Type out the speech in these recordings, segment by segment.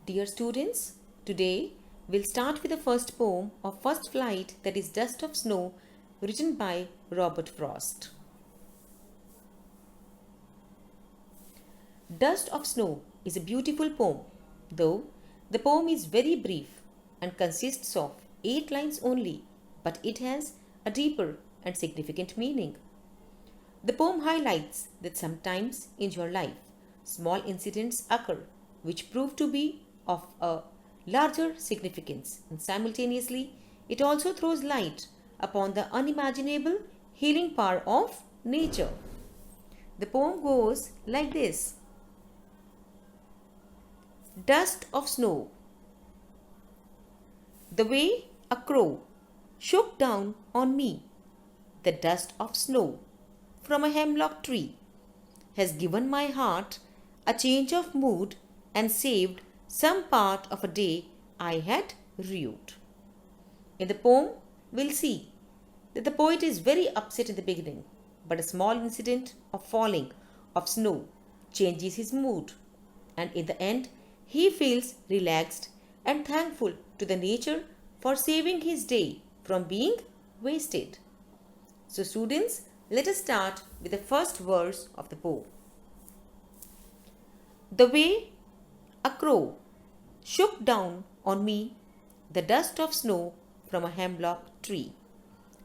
Dear students, today we'll start with the first poem of First Flight, that is Dust of Snow, written by Robert Frost. Dust of Snow is a beautiful poem, though the poem is very brief and consists of 8 lines only, but it has a deeper and significant meaning. The poem highlights that sometimes in your life, small incidents occur which prove to be of a larger significance, and simultaneously it also throws light upon the unimaginable healing power of nature. The poem goes like this. Dust of snow. The way a crow shook down on me, the dust of snow from a hemlock tree has given my heart a change of mood and saved some part of a day I had rued. In the poem, we'll see that the poet is very upset in the beginning, but a small incident of falling of snow changes his mood, and in the end, he feels relaxed and thankful to the nature for saving his day from being wasted. So students, let us start with the first verse of the poem. The way a crow shook down on me the dust of snow from a hemlock tree.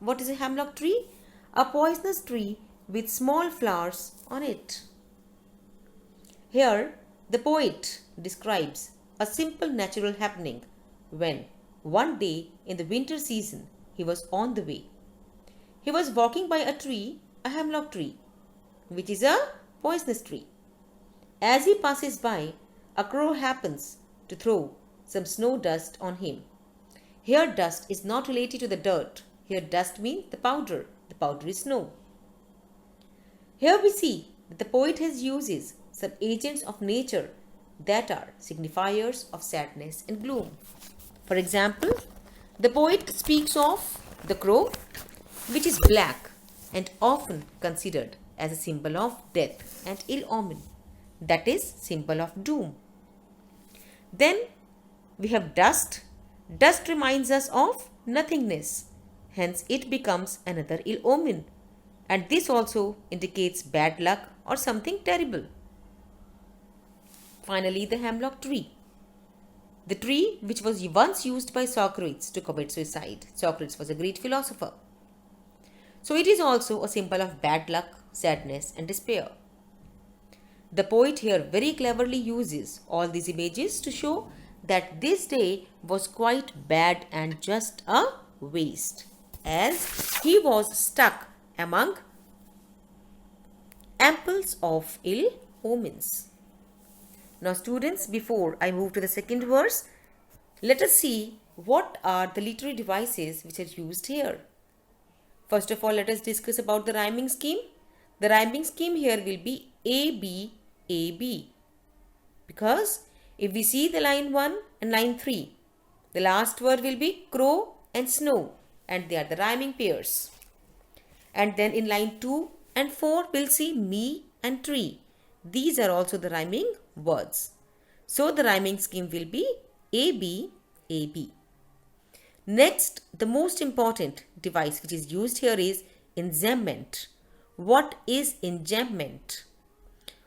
What is a hemlock tree? A poisonous tree with small flowers on it. Here, the poet describes a simple natural happening when one day in the winter season he was on the way. He was walking by a tree, a hemlock tree, which is a poisonous tree. As he passes by, a crow happens to throw some snow dust on him. Here dust is not related to the dirt. Here dust means the powder. The powder is snow. Here we see that the poet has uses some agents of nature that are signifiers of sadness and gloom. For example, the poet speaks of the crow, which is black and often considered as a symbol of death and ill omen, that is, symbol of doom. Then we have dust. Dust reminds us of nothingness, hence it becomes another ill omen, and this also indicates bad luck or something terrible. Finally, the hemlock tree. The tree which was once used by Socrates to commit suicide. Socrates was a great philosopher. So it is also a symbol of bad luck, sadness and despair. The poet here very cleverly uses all these images to show that this day was quite bad and just a waste, as he was stuck among amples of ill omens. Now students, before I move to the second verse, let us see what are the literary devices which are used here. First of all, let us discuss about the rhyming scheme. The rhyming scheme here will be AB, AB. Because if we see the line 1 and line 3, the last word will be crow and snow, and they are the rhyming pairs. And then in line 2 and 4, we'll see me and tree. These are also the rhyming words. So the rhyming scheme will be AB, AB. Next, the most important device which is used here is enjambment. What is enjambment?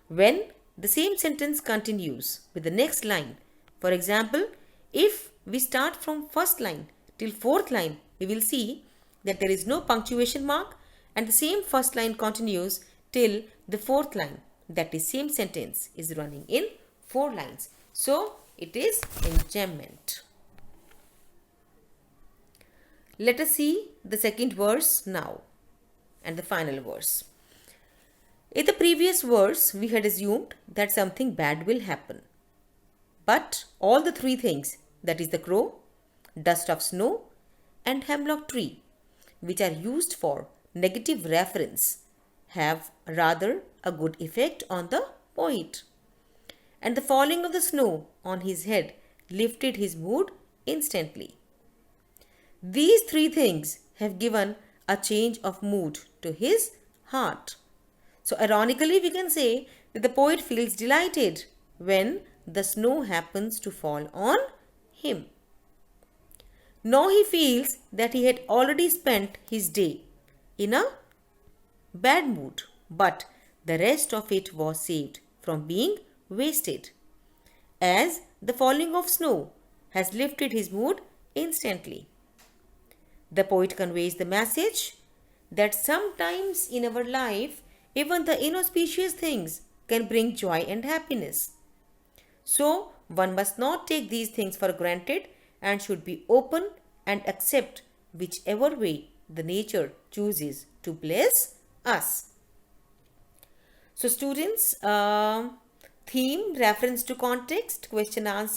When the same sentence continues with the next line. For example, if we start from first line till fourth line, we will see that there is no punctuation mark and the same first line continues till the fourth line. That is, same sentence is running in 4 lines. So, it is enjambment. Let us see the second verse now and the final verse. In the previous verse, we had assumed that something bad will happen. But all the 3 things, that is the crow, dust of snow and hemlock tree, which are used for negative reference, have rather a good effect on the poet. And the falling of the snow on his head lifted his mood instantly. These 3 things have given a change of mood to his heart. So ironically, we can say that the poet feels delighted when the snow happens to fall on him. Now he feels that he had already spent his day in a bad mood, but the rest of it was saved from being wasted, as the falling of snow has lifted his mood instantly. The poet conveys the message that sometimes in our life, even the inauspicious things can bring joy and happiness. So, one must not take these things for granted and should be open and accept whichever way the nature chooses to bless us. So, students, theme, reference to context, question answer.